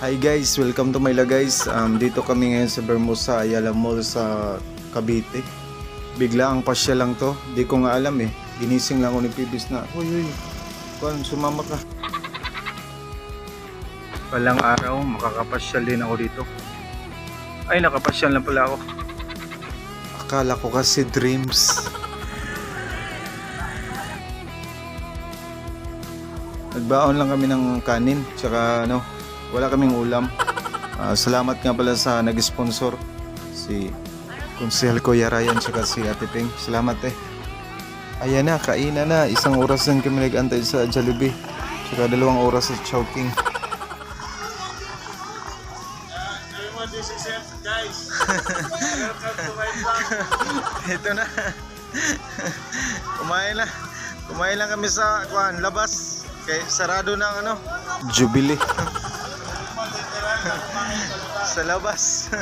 Hi guys, welcome to Mayla guys. Dito kami ngayon sa Bermusa Ayala Mall sa Cavite. Bigla ang pasya lang to. Di ko nga alam eh. Ginising lang ako ni Pibis na, uy, kuwan, sumama ka. Walang araw, makakapasyal din ako dito. Ay, nakapasyal na pala ako. Akala ko kasi dreams. Nagbaon lang kami ng kanin, tsaka wala kaming ulam. Salamat nga pala sa nag-sponsor, si Konsehal Kuya Ryan tsaka si Ate Ping. Salamat eh. Ayan na, kainan na. 1 oras din kami nag-antay sa Jollibee. Tsaka 2 oras sa Chowking. Guys, welcome to my vlog. Ito na. Kumain lang kami sa labas. Kay sarado ng Jubilee. Sa labas.